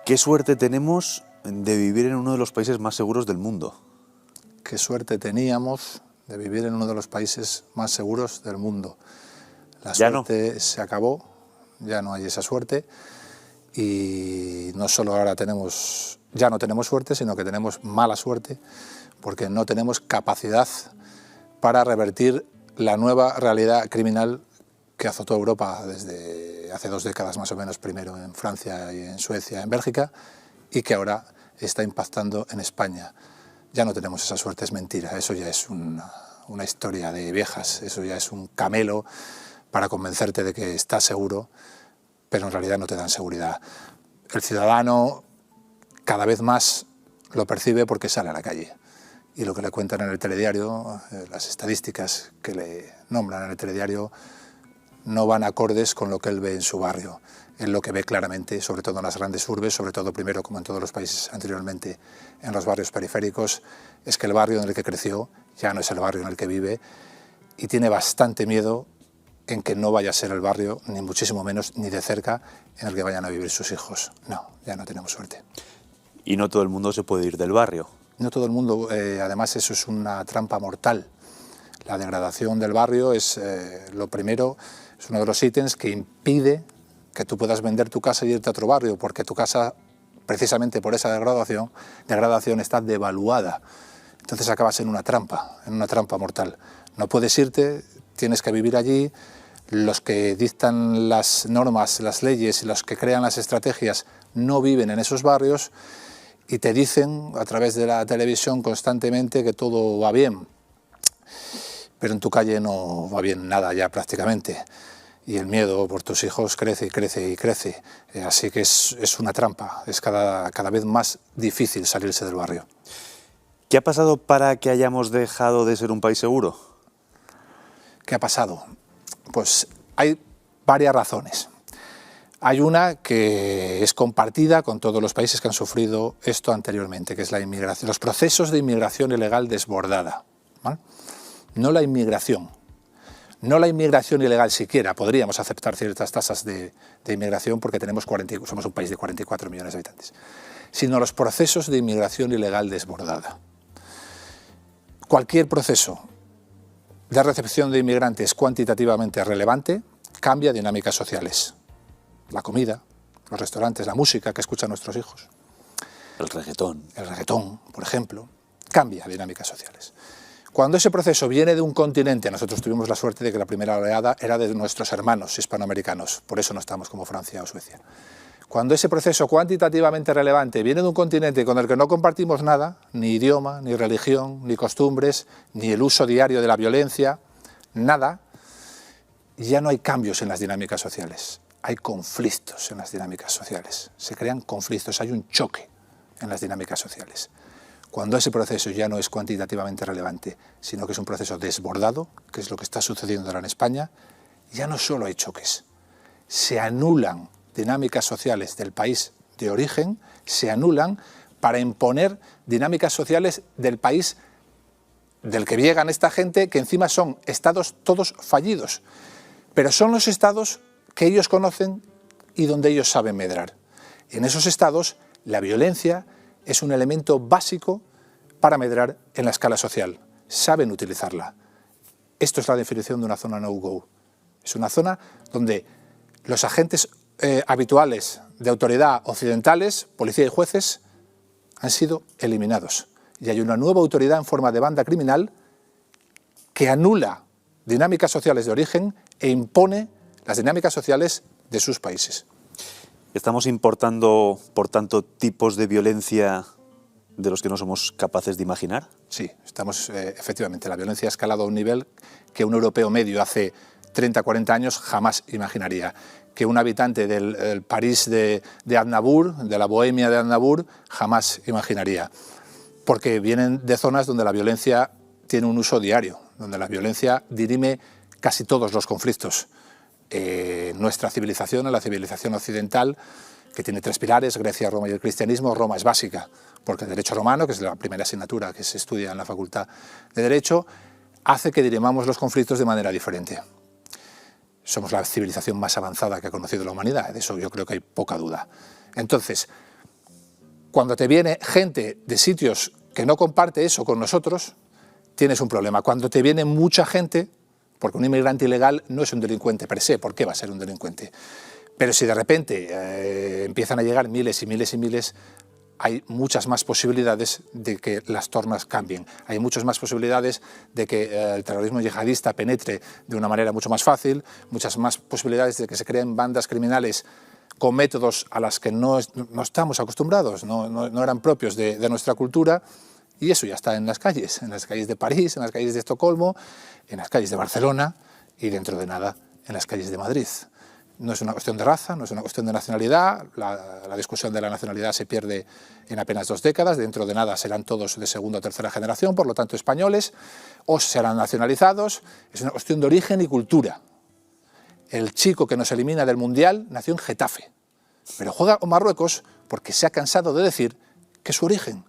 ¿Qué suerte tenemos de vivir en uno de los países más seguros del mundo? Qué suerte teníamos de vivir en uno de los países más seguros del mundo. La suerte se acabó, ya no hay esa suerte, y no solo ahora ya no tenemos suerte, sino que tenemos mala suerte, porque no tenemos capacidad para revertir la nueva realidad criminal que azotó Europa desde hace 2 décadas más o menos, primero en Francia y en Suecia, en Bélgica, y que ahora está impactando en España. Ya no tenemos esa suerte, es mentira, eso ya es una historia de viejas, eso ya es un camelo para convencerte de que estás seguro, pero en realidad no te dan seguridad. El ciudadano cada vez más lo percibe porque sale a la calle, y lo que le cuentan en el telediario, las estadísticas que le nombran en el telediario, no van acordes con lo que él ve en su barrio. Él lo que ve claramente, sobre todo en las grandes urbes, sobre todo primero, como en todos los países anteriormente, en los barrios periféricos, es que el barrio en el que creció ya no es el barrio en el que vive, y tiene bastante miedo en que no vaya a ser el barrio, ni muchísimo menos, ni de cerca, en el que vayan a vivir sus hijos. No, ya no tenemos suerte. Y no todo el mundo se puede ir del barrio. No todo el mundo, además eso es una trampa mortal. La degradación del barrio es lo primero, es uno de los ítems que impide que tú puedas vender tu casa y irte a otro barrio, porque tu casa, precisamente por esa degradación está devaluada. Entonces acabas en una trampa mortal. No puedes irte, tienes que vivir allí. Los que dictan las normas, las leyes y los que crean las estrategias no viven en esos barrios y te dicen a través de la televisión constantemente que todo va bien. Pero en tu calle no va bien nada ya prácticamente, y el miedo por tus hijos crece y crece y crece, así que es una trampa, es cada vez más difícil salirse del barrio. ¿Qué ha pasado para que hayamos dejado de ser un país seguro? ¿Qué ha pasado? Pues hay varias razones. Hay una que es compartida con todos los países que han sufrido esto anteriormente, que es la inmigración, los procesos de inmigración ilegal desbordada, ¿vale? No la inmigración ilegal siquiera, podríamos aceptar ciertas tasas de inmigración porque somos un país de 44 millones de habitantes, sino los procesos de inmigración ilegal desbordada. Cualquier proceso de recepción de inmigrantes cuantitativamente relevante cambia dinámicas sociales. La comida, los restaurantes, la música que escuchan nuestros hijos. El reggaetón, por ejemplo, cambia dinámicas sociales. Cuando ese proceso viene de un continente, nosotros tuvimos la suerte de que la primera oleada era de nuestros hermanos hispanoamericanos, por eso no estamos como Francia o Suecia. Cuando ese proceso cuantitativamente relevante viene de un continente con el que no compartimos nada, ni idioma, ni religión, ni costumbres, ni el uso diario de la violencia, nada, ya no hay cambios en las dinámicas sociales, hay conflictos en las dinámicas sociales, se crean conflictos, hay un choque en las dinámicas sociales. Cuando ese proceso ya no es cuantitativamente relevante, sino que es un proceso desbordado, que es lo que está sucediendo ahora en España, ya no solo hay choques, se anulan dinámicas sociales del país de origen, se anulan para imponer dinámicas sociales del país del que llegan esta gente, que encima son estados todos fallidos, pero son los estados que ellos conocen y donde ellos saben medrar. En esos estados la violencia es un elemento básico para medrar en la escala social. Saben utilizarla. Esto es la definición de una zona no-go. Es una zona donde los agentes habituales de autoridad occidentales, policía y jueces, han sido eliminados. Y hay una nueva autoridad en forma de banda criminal que anula dinámicas sociales de origen e impone las dinámicas sociales de sus países. ¿Estamos importando, por tanto, tipos de violencia de los que no somos capaces de imaginar? Sí, efectivamente, la violencia ha escalado a un nivel que un europeo medio hace 30, 40 años jamás imaginaría. Que un habitante del París de Aznavour, de la Bohemia de Aznavour, jamás imaginaría. Porque vienen de zonas donde la violencia tiene un uso diario, donde la violencia dirime casi todos los conflictos. Nuestra civilización, la civilización occidental, que tiene 3 pilares, Grecia, Roma y el cristianismo. Roma es básica, porque el derecho romano, que es la primera asignatura que se estudia en la Facultad de Derecho, hace que dirimamos los conflictos de manera diferente. Somos la civilización más avanzada que ha conocido la humanidad, de eso yo creo que hay poca duda. Entonces, Cuando te viene gente de sitios que no comparte eso con nosotros, tienes un problema. Cuando te viene mucha gente, porque un inmigrante ilegal no es un delincuente per se, ¿por qué va a ser un delincuente? Pero si de repente empiezan a llegar miles y miles y miles, hay muchas más posibilidades de que las tornas cambien. Hay muchas más posibilidades de que el terrorismo yihadista penetre de una manera mucho más fácil, muchas más posibilidades de que se creen bandas criminales con métodos a las que no estamos acostumbrados, no eran propios de nuestra cultura, y eso ya está en las calles de París, en las calles de Estocolmo, en las calles de Barcelona y dentro de nada en las calles de Madrid. No es una cuestión de raza, no es una cuestión de nacionalidad, la discusión de la nacionalidad se pierde en apenas 2 décadas, dentro de nada serán todos de segunda o tercera generación, por lo tanto españoles, o serán nacionalizados, es una cuestión de origen y cultura. El chico que nos elimina del Mundial nació en Getafe, pero juega con Marruecos porque se ha cansado de decir que su origen,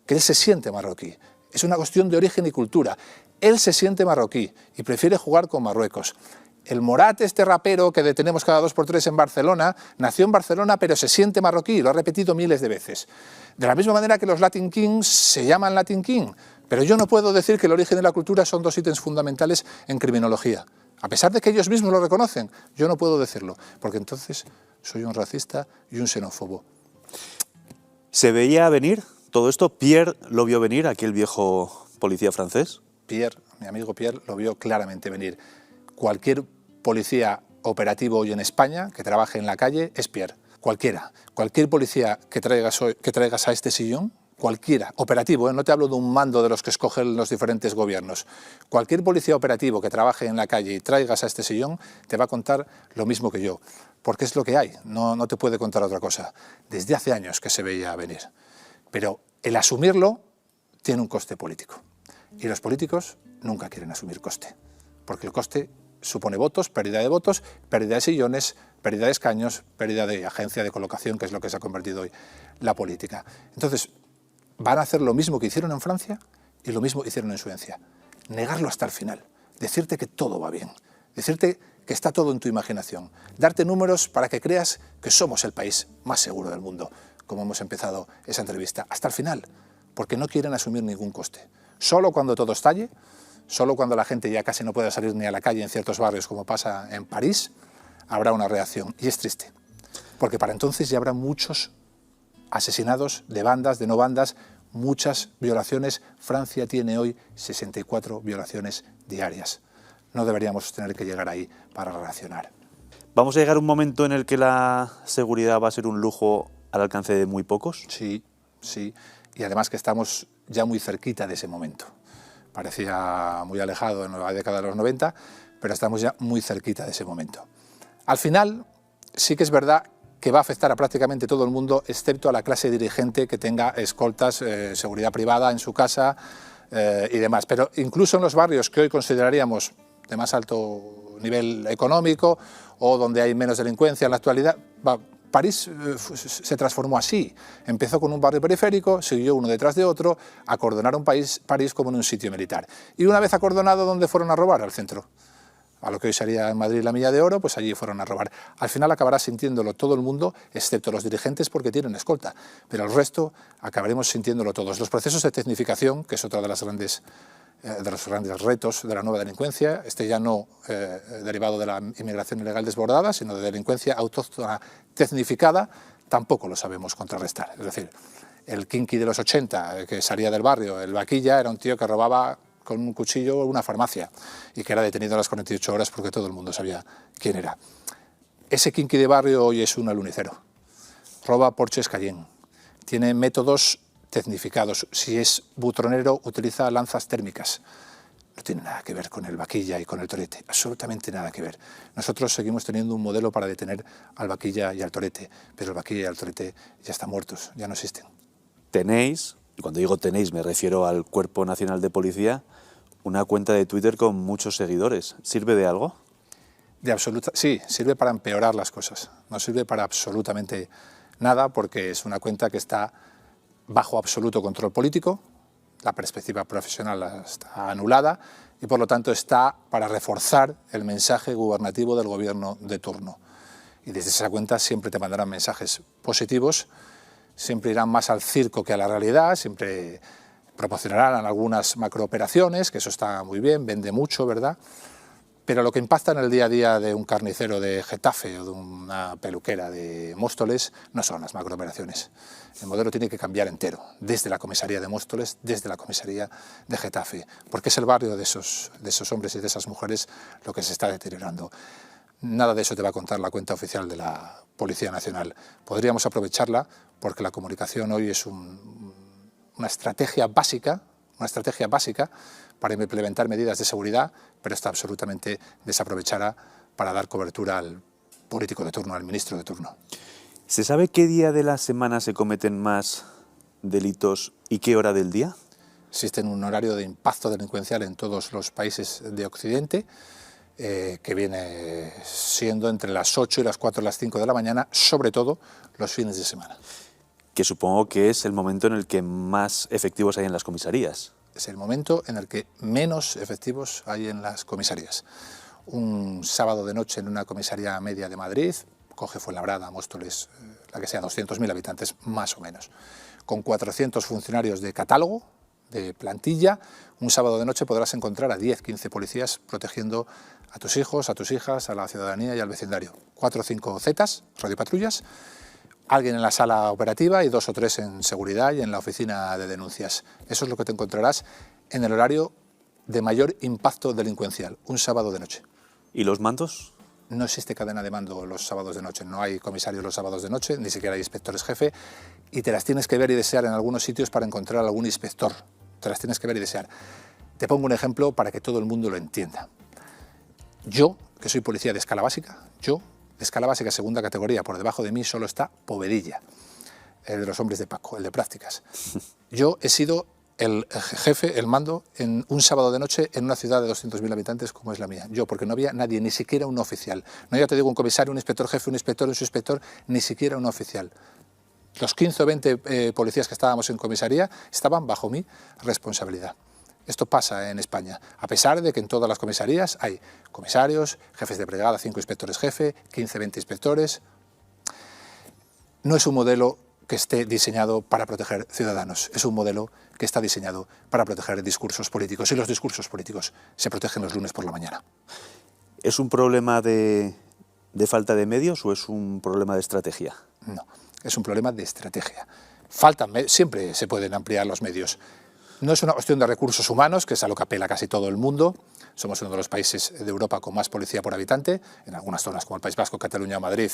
que él se siente marroquí. Es una cuestión de origen y cultura. Él se siente marroquí y prefiere jugar con Marruecos. El Morat, este rapero que detenemos cada 2 por 3 en Barcelona, nació en Barcelona pero se siente marroquí, lo ha repetido miles de veces. De la misma manera que los Latin Kings se llaman Latin King, pero yo no puedo decir que el origen y la cultura son 2 ítems fundamentales en criminología. A pesar de que ellos mismos lo reconocen, yo no puedo decirlo, porque entonces soy un racista y un xenófobo. ¿Se veía venir todo esto? ¿Pierre lo vio venir, aquel viejo policía francés? Pierre, mi amigo Pierre, lo vio claramente venir. Cualquier policía operativo hoy en España que trabaje en la calle es Pierre. Cualquiera. Cualquier policía que traigas a este sillón, cualquiera, operativo, no te hablo de un mando de los que escogen los diferentes gobiernos. Cualquier policía operativo que trabaje en la calle y traigas a este sillón te va a contar lo mismo que yo, porque es lo que hay, no te puede contar otra cosa. Desde hace años que se veía venir. Pero el asumirlo tiene un coste político. Y los políticos nunca quieren asumir coste, porque el coste supone votos, pérdida de sillones, pérdida de escaños, pérdida de agencia de colocación, que es lo que se ha convertido hoy la política. Entonces, van a hacer lo mismo que hicieron en Francia y lo mismo que hicieron en Suecia. Negarlo hasta el final, decirte que todo va bien, decirte que está todo en tu imaginación, darte números para que creas que somos el país más seguro del mundo, como hemos empezado esa entrevista, hasta el final, porque no quieren asumir ningún coste. Solo cuando todo estalle, solo cuando la gente ya casi no pueda salir ni a la calle en ciertos barrios, como pasa en París, habrá una reacción. Y es triste, porque para entonces ya habrá muchos asesinados de bandas, de no bandas, muchas violaciones. Francia tiene hoy 64 violaciones diarias. No deberíamos tener que llegar ahí para reaccionar. ¿Vamos a llegar a un momento en el que la seguridad va a ser un lujo al alcance de muy pocos? Sí, sí. Y además que estamos ya muy cerquita de ese momento. Parecía muy alejado en la década de los 90, pero estamos ya muy cerquita de ese momento. Al final, sí que es verdad que va a afectar a prácticamente todo el mundo, excepto a la clase dirigente que tenga escoltas, seguridad privada en su casa y demás. Pero incluso en los barrios que hoy consideraríamos de más alto nivel económico o donde hay menos delincuencia en la actualidad, París se transformó así. Empezó con un barrio periférico, siguió uno detrás de otro, acordonaron París como en un sitio militar. Y una vez acordonado, ¿dónde fueron a robar? Al centro. A lo que hoy sería en Madrid la Milla de Oro, pues allí fueron a robar. Al final acabará sintiéndolo todo el mundo, excepto los dirigentes porque tienen escolta, pero el resto acabaremos sintiéndolo todos. Los procesos de tecnificación, que es otra de los grandes retos de la nueva delincuencia, ya no derivado de la inmigración ilegal desbordada, sino de delincuencia autóctona tecnificada, tampoco lo sabemos contrarrestar. Es decir, el kinky de los 80, que salía del barrio, el vaquilla, era un tío que robaba con un cuchillo una farmacia y que era detenido a las 48 horas porque todo el mundo sabía quién era. Ese kinky de barrio hoy es un alunicero. Roba Porsches Cayenne. Tiene métodos tecnificados. Si es butronero, utiliza lanzas térmicas. No tiene nada que ver con el vaquilla y con el torete, absolutamente nada que ver. Nosotros seguimos teniendo un modelo para detener al vaquilla y al torete, pero el vaquilla y el torete ya están muertos, ya no existen. Tenéis, y cuando digo tenéis me refiero al Cuerpo Nacional de Policía, una cuenta de Twitter con muchos seguidores. ¿Sirve de algo? Sí, sirve para empeorar las cosas. No sirve para absolutamente nada porque es una cuenta que está bajo absoluto control político, la perspectiva profesional está anulada y por lo tanto está para reforzar el mensaje gubernativo del gobierno de turno. Y desde esa cuenta siempre te mandarán mensajes positivos siempre irán más al circo que a la realidad, siempre proporcionarán algunas macrooperaciones, que eso está muy bien, vende mucho, ¿verdad? Pero lo que impacta en el día a día de un carnicero de Getafe o de una peluquera de Móstoles no son las macrooperaciones. El modelo tiene que cambiar entero, desde la comisaría de Móstoles, desde la comisaría de Getafe, porque es el barrio de esos hombres y de esas mujeres lo que se está deteriorando. Nada de eso te va a contar la cuenta oficial de la Policía Nacional. Podríamos aprovecharla porque la comunicación hoy es una estrategia básica para implementar medidas de seguridad, pero está absolutamente desaprovechada para dar cobertura al político de turno, al ministro de turno. ¿Se sabe qué día de la semana se cometen más delitos y qué hora del día? Existe un horario de impacto delincuencial en todos los países de Occidente, que viene siendo entre las 8 y las 4 y las 5 de la mañana, sobre todo los fines de semana. Que supongo que es el momento en el que más efectivos hay en las comisarías. Es el momento en el que menos efectivos hay en las comisarías. Un sábado de noche en una comisaría media de Madrid, coge Fuenlabrada, Móstoles, la que sea, 200.000 habitantes más o menos, con 400 funcionarios de catálogo, de plantilla, un sábado de noche podrás encontrar a 10, 15 policías protegiendo a tus hijos, a tus hijas, a la ciudadanía y al vecindario. 4 o 5 zetas, radiopatrullas, alguien en la sala operativa y 2 o 3 en seguridad y en la oficina de denuncias. Eso es lo que te encontrarás en el horario de mayor impacto delincuencial, un sábado de noche. ¿Y los mandos? No existe cadena de mando los sábados de noche, no hay comisarios los sábados de noche, ni siquiera hay inspectores jefe, y te las tienes que ver y desear en algunos sitios para encontrar algún inspector. Te las tienes que ver y desear. Te pongo un ejemplo para que todo el mundo lo entienda. Yo, que soy policía de escala básica, de escala básica segunda categoría, por debajo de mí solo está Povedilla, el de los hombres de Paco, el de prácticas. Yo he sido el jefe, el mando, en un sábado de noche en una ciudad de 200.000 habitantes como es la mía. Yo, porque no había nadie, ni siquiera un oficial. No, ya te digo, un comisario, un inspector jefe, un inspector, un subinspector, ni siquiera un oficial. Los 15 o 20 policías que estábamos en comisaría estaban bajo mi responsabilidad. Esto pasa en España, a pesar de que en todas las comisarías hay comisarios, jefes de brigada, 5 inspectores jefe, 15, 20 inspectores. No es un modelo que esté diseñado para proteger ciudadanos, es un modelo que está diseñado para proteger discursos políticos, y los discursos políticos se protegen los lunes por la mañana. ¿Es un problema de falta de medios o es un problema de estrategia? No, es un problema de estrategia. Siempre se pueden ampliar los medios. No es una cuestión de recursos humanos, que es a lo que apela casi todo el mundo. Somos uno de los países de Europa con más policía por habitante. En algunas zonas como el País Vasco, Cataluña o Madrid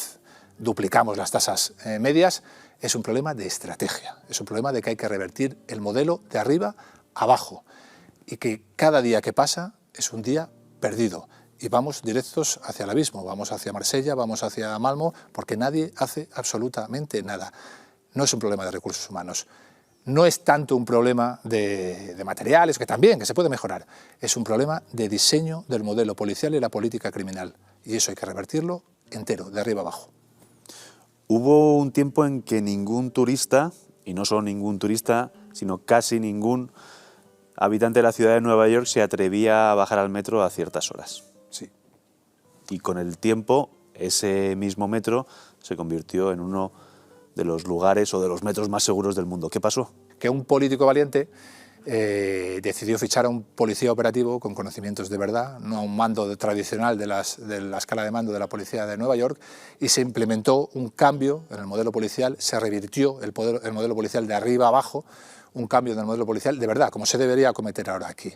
duplicamos las tasas medias. Es un problema de estrategia. Es un problema de que hay que revertir el modelo de arriba a abajo. Y que cada día que pasa es un día perdido. Y vamos directos hacia el abismo. Vamos hacia Marsella, vamos hacia Malmo, porque nadie hace absolutamente nada. No es un problema de recursos humanos. No es tanto un problema de materiales, que también, que se puede mejorar. Es un problema de diseño del modelo policial y la política criminal. Y eso hay que revertirlo entero, de arriba abajo. Hubo un tiempo en que ningún turista, y no solo ningún turista, sino casi ningún habitante de la ciudad de Nueva York se atrevía a bajar al metro a ciertas horas. Sí. Y con el tiempo, ese mismo metro se convirtió en uno de los lugares o de los metros más seguros del mundo. ¿Qué pasó? Que un político valiente decidió fichar a un policía operativo con conocimientos de verdad, no a un mando tradicional de la escala de mando de la policía de Nueva York, y se implementó un cambio en el modelo policial, se revirtió el modelo policial de arriba a abajo, un cambio en el modelo policial de verdad, como se debería cometer ahora aquí.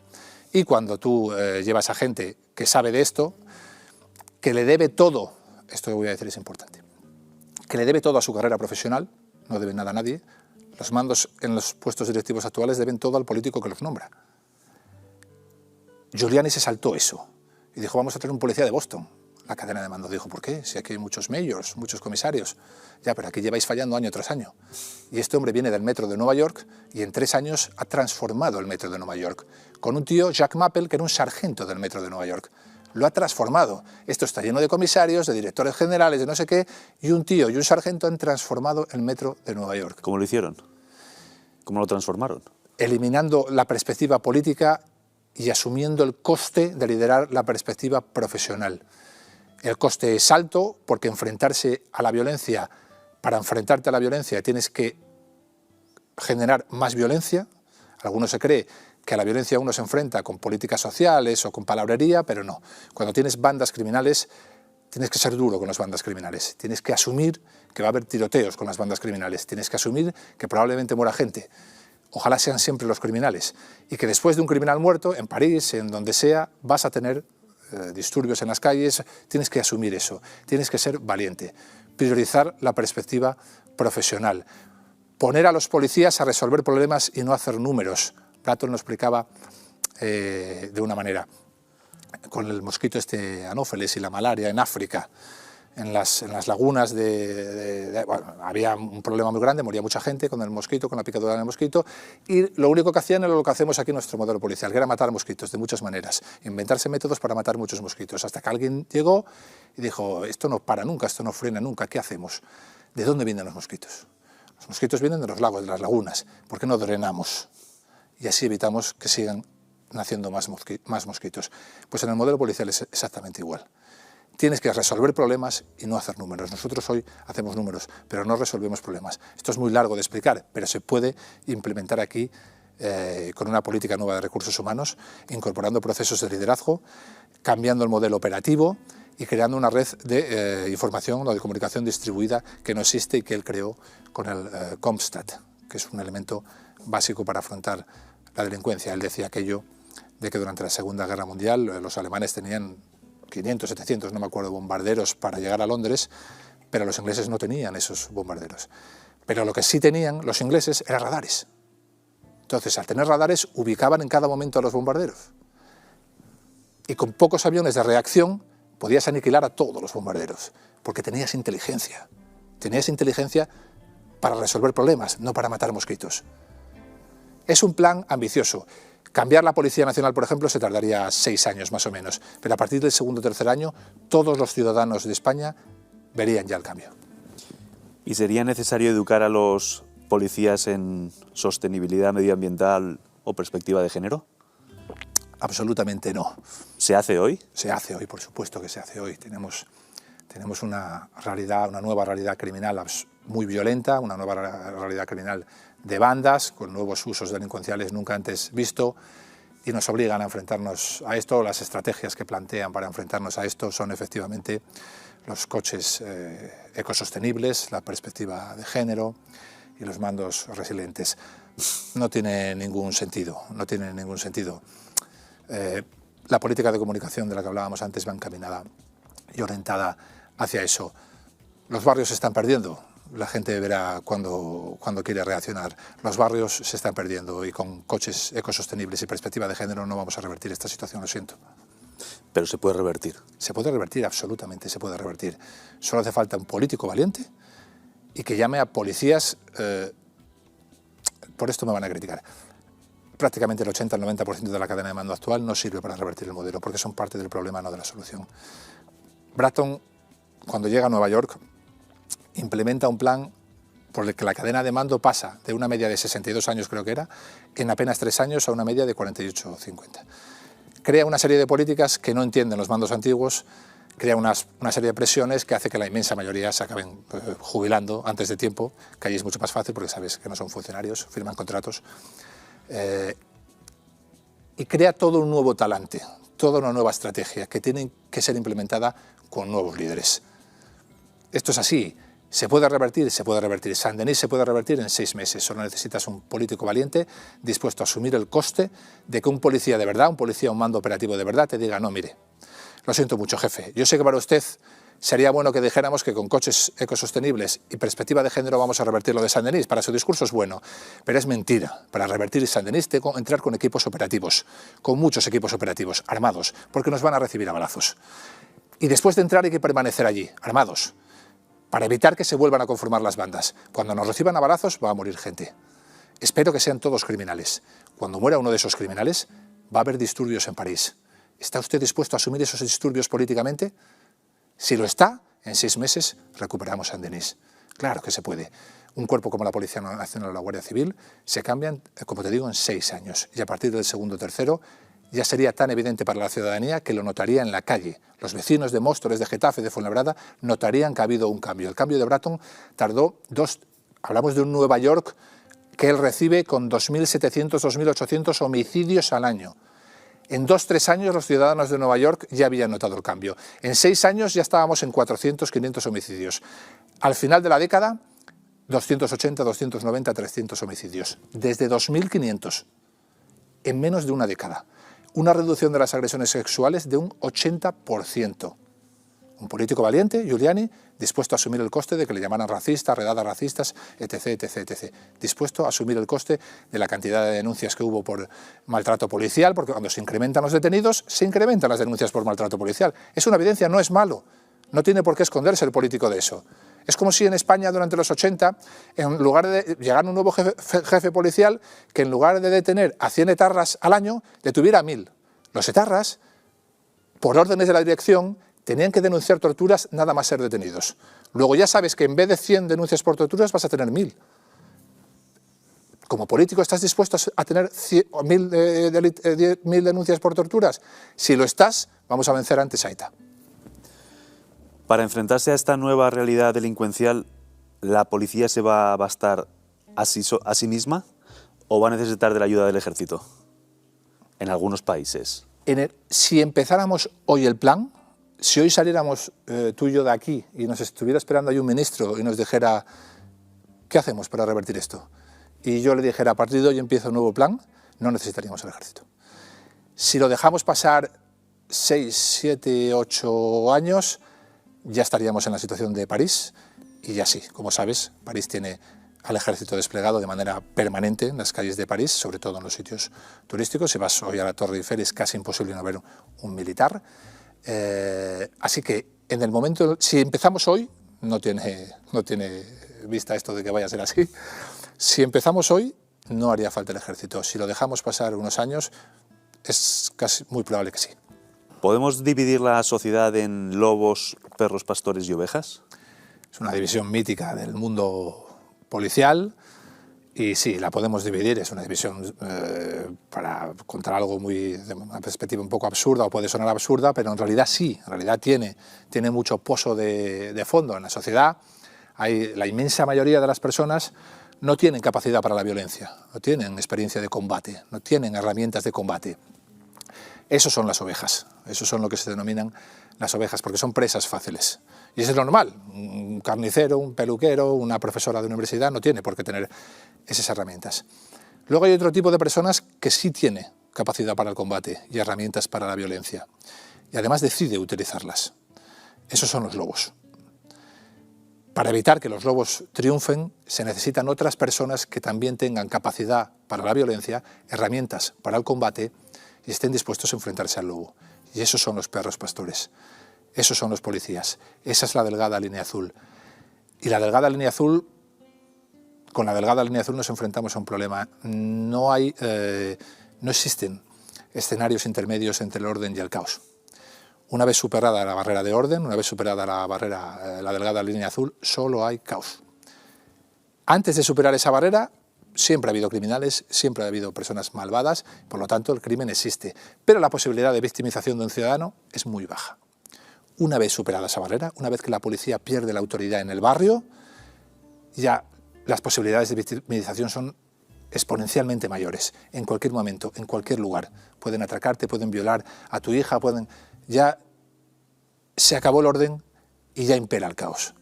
Y cuando tú llevas a gente que sabe de esto, que le debe todo, esto que voy a decir es importante, que le debe todo a su carrera profesional, no debe nada a nadie. Los mandos en los puestos directivos actuales deben todo al político que los nombra. Giuliani se saltó eso y dijo, vamos a tener un policía de Boston. La cadena de mando dijo, ¿por qué? Si aquí hay muchos mayors, muchos comisarios. Ya, pero aquí lleváis fallando año tras año. Y este hombre viene del metro de Nueva York y en 3 años ha transformado el metro de Nueva York. Con un tío, Jack Mappel, que era un sargento del metro de Nueva York. Lo ha transformado. Esto está lleno de comisarios, de directores generales, de no sé qué, y un tío y un sargento han transformado el metro de Nueva York. ¿Cómo lo hicieron? ¿Cómo lo transformaron? Eliminando la perspectiva política y asumiendo el coste de liderar la perspectiva profesional. El coste es alto porque para enfrentarte a la violencia tienes que generar más violencia. Algunos se cree que a la violencia uno se enfrenta con políticas sociales o con palabrería, pero no. Cuando tienes bandas criminales, tienes que ser duro con las bandas criminales. Tienes que asumir que va a haber tiroteos con las bandas criminales. Tienes que asumir que probablemente muera gente. Ojalá sean siempre los criminales. Y que después de un criminal muerto, en París, en donde sea, vas a tener disturbios en las calles. Tienes que asumir eso. Tienes que ser valiente. Priorizar la perspectiva profesional. Poner a los policías a resolver problemas y no hacer números. Bratton lo explicaba de una manera. Con el mosquito Anófeles y la malaria en África, en las lagunas bueno, había un problema muy grande, moría mucha gente con el mosquito, con la picadura del mosquito, y lo único que hacían era lo que hacemos aquí en nuestro modelo policial, que era matar mosquitos de muchas maneras, inventarse métodos para matar muchos mosquitos, hasta que alguien llegó y dijo, esto no para nunca, esto no frena nunca, ¿qué hacemos? ¿De dónde vienen los mosquitos? Los mosquitos vienen de los lagos, de las lagunas, ¿por qué no drenamos? Y así evitamos que sigan naciendo más mosquitos. Pues en el modelo policial es exactamente igual. Tienes que resolver problemas y no hacer números. Nosotros hoy hacemos números, pero no resolvemos problemas. Esto es muy largo de explicar, pero se puede implementar aquí con una política nueva de recursos humanos, incorporando procesos de liderazgo, cambiando el modelo operativo y creando una red de información o de comunicación distribuida que no existe y que él creó con el CompStat, que es un elemento básico para afrontar la delincuencia. Él decía aquello de que durante la Segunda Guerra Mundial los alemanes tenían 500, 700, no me acuerdo, bombarderos para llegar a Londres, pero los ingleses no tenían esos bombarderos. Pero lo que sí tenían los ingleses eran radares. Entonces, al tener radares, ubicaban en cada momento a los bombarderos. Y con pocos aviones de reacción podías aniquilar a todos los bombarderos, porque tenías inteligencia. Tenías inteligencia para resolver problemas, no para matar mosquitos. Es un plan ambicioso. Cambiar la Policía Nacional, por ejemplo, se tardaría 6 años más o menos, pero a partir del segundo o tercer año todos los ciudadanos de España verían ya el cambio. ¿Y sería necesario educar a los policías en sostenibilidad medioambiental o perspectiva de género? Absolutamente no. ¿Se hace hoy? Se hace hoy, por supuesto que se hace hoy. Tenemos una realidad, una nueva realidad criminal muy violenta, una nueva realidad criminal de bandas, con nuevos usos delincuenciales nunca antes visto, y nos obligan a enfrentarnos a esto. Las estrategias que plantean para enfrentarnos a esto son efectivamente los coches ecosostenibles, la perspectiva de género y los mandos resilientes. No tiene ningún sentido, no tiene ningún sentido. La política de comunicación de la que hablábamos antes va encaminada y orientada hacia eso. Los barrios se están perdiendo. La gente verá cuando quiere reaccionar. Los barrios se están perdiendo y con coches ecosostenibles y perspectiva de género no vamos a revertir esta situación, lo siento. Pero se puede revertir. Se puede revertir, absolutamente se puede revertir. Solo hace falta un político valiente y que llame a policías... por esto me van a criticar. Prácticamente el 80 al 90% de la cadena de mando actual no sirve para revertir el modelo porque son parte del problema, no de la solución. Bratton, cuando llega a Nueva York, implementa un plan por el que la cadena de mando pasa de una media de 62 años, creo que era, en apenas 3 años a una media de 48 o 50. Crea una serie de políticas que no entienden los mandos antiguos, crea una serie de presiones que hace que la inmensa mayoría se acaben jubilando antes de tiempo, que allí es mucho más fácil porque sabes que no son funcionarios, firman contratos, y crea todo un nuevo talante, toda una nueva estrategia que tiene que ser implementada con nuevos líderes. Esto es así. ¿Se puede revertir? Se puede revertir. Saint-Denis se puede revertir en 6 meses. Solo necesitas un político valiente dispuesto a asumir el coste de que un policía de verdad, un mando operativo de verdad, te diga, no, mire, lo siento mucho, jefe. Yo sé que para usted sería bueno que dijéramos que con coches ecosostenibles y perspectiva de género vamos a revertir lo de Saint-Denis. Para su discurso es bueno, pero es mentira. Para revertir Saint-Denis tengo que entrar con equipos operativos, con muchos equipos operativos, armados, porque nos van a recibir a balazos. Y después de entrar hay que permanecer allí, armados, para evitar que se vuelvan a conformar las bandas. Cuando nos reciban a balazos va a morir gente. Espero que sean todos criminales. Cuando muera uno de esos criminales va a haber disturbios en París. ¿Está usted dispuesto a asumir esos disturbios políticamente? Si lo está, en 6 meses recuperamos Saint-Denis. Claro que se puede. Un cuerpo como la Policía Nacional o la Guardia Civil se cambian, como te digo, en 6 años. Y a partir del segundo o tercero ya sería tan evidente para la ciudadanía que lo notaría en la calle. Los vecinos de Móstoles, de Getafe, de Fuenlabrada notarían que ha habido un cambio. El cambio de Bratton tardó hablamos de un Nueva York que él recibe con 2.700, 2.800 homicidios al año. En 2-3 años los ciudadanos de Nueva York ya habían notado el cambio. En 6 años ya estábamos en 400, 500 homicidios. Al final de la década, 280, 290, 300 homicidios. Desde 2.500, en menos de una década. Una reducción de las agresiones sexuales de un 80%. Un político valiente, Giuliani, dispuesto a asumir el coste de que le llamaran racista, redadas racistas, etc., etc., etc. Dispuesto a asumir el coste de la cantidad de denuncias que hubo por maltrato policial, porque cuando se incrementan los detenidos, se incrementan las denuncias por maltrato policial. Es una evidencia, no es malo. No tiene por qué esconderse el político de eso. Es como si en España durante los 80, en lugar de llegar un nuevo jefe policial, que en lugar de detener a 100 etarras al año, detuviera a 1000. Los etarras, por órdenes de la dirección, tenían que denunciar torturas nada más ser detenidos. Luego ya sabes que en vez de 100 denuncias por torturas vas a tener 1000. Como político, ¿estás dispuesto a tener 1000 denuncias por torturas? Si lo estás, vamos a vencer antes a ETA. Para enfrentarse a esta nueva realidad delincuencial, ¿la policía se va a bastar a sí misma o va a necesitar de la ayuda del ejército? En algunos países. Si empezáramos hoy el plan, si hoy saliéramos tú y yo de aquí y nos estuviera esperando ahí un ministro y nos dijera ¿qué hacemos para revertir esto? Y yo le dijera a partir de hoy empieza un nuevo plan, no necesitaríamos el ejército. Si lo dejamos pasar 6, 7, 8 años, ya estaríamos en la situación de París y ya sí, como sabes, París tiene al ejército desplegado de manera permanente en las calles de París, sobre todo en los sitios turísticos. Si vas hoy a la Torre Eiffel es casi imposible no ver un militar. Así que en el momento, si empezamos hoy, no tiene vista esto de que vaya a ser así, si empezamos hoy no haría falta el ejército. Si lo dejamos pasar unos años es casi muy probable que sí. ¿Podemos dividir la sociedad en lobos, perros, pastores y ovejas? Es una división mítica del mundo policial y sí, la podemos dividir, es una división para contar algo de una perspectiva un poco absurda o puede sonar absurda, pero en realidad sí, en realidad tiene mucho pozo de fondo. En la sociedad la inmensa mayoría de las personas no tienen capacidad para la violencia, no tienen experiencia de combate, no tienen herramientas de combate. Esos son las ovejas, esos son lo que se denominan las ovejas, porque son presas fáciles. Y eso es normal, un carnicero, un peluquero, una profesora de universidad no tiene por qué tener esas herramientas. Luego hay otro tipo de personas que sí tiene capacidad para el combate y herramientas para la violencia, y además decide utilizarlas. Esos son los lobos. Para evitar que los lobos triunfen, se necesitan otras personas que también tengan capacidad para la violencia, herramientas para el combate, y estén dispuestos a enfrentarse al lobo. Y esos son los perros pastores, esos son los policías, esa es la delgada línea azul. Y la delgada línea azul, con la delgada línea azul nos enfrentamos a un problema. No existen escenarios intermedios entre el orden y el caos. Una vez superada la barrera de orden, una vez superada la delgada línea azul, solo hay caos. Antes de superar esa barrera, siempre ha habido criminales, siempre ha habido personas malvadas, por lo tanto el crimen existe, pero la posibilidad de victimización de un ciudadano es muy baja. Una vez superada esa barrera, una vez que la policía pierde la autoridad en el barrio, ya las posibilidades de victimización son exponencialmente mayores, en cualquier momento, en cualquier lugar. Pueden atracarte, pueden violar a tu hija, ya se acabó el orden y ya impera el caos.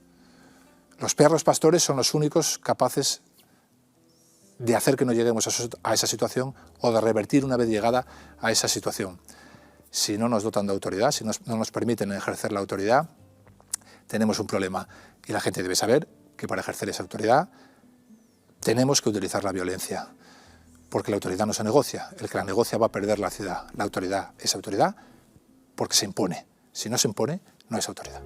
Los perros pastores son los únicos capaces de hacer que no lleguemos a esa situación o de revertir una vez llegada a esa situación. Si no nos dotan de autoridad, si no nos permiten ejercer la autoridad, tenemos un problema. Y la gente debe saber que para ejercer esa autoridad tenemos que utilizar la violencia, porque la autoridad no se negocia. El que la negocia va a perder la ciudad. La autoridad es autoridad porque se impone. Si no se impone, no es autoridad.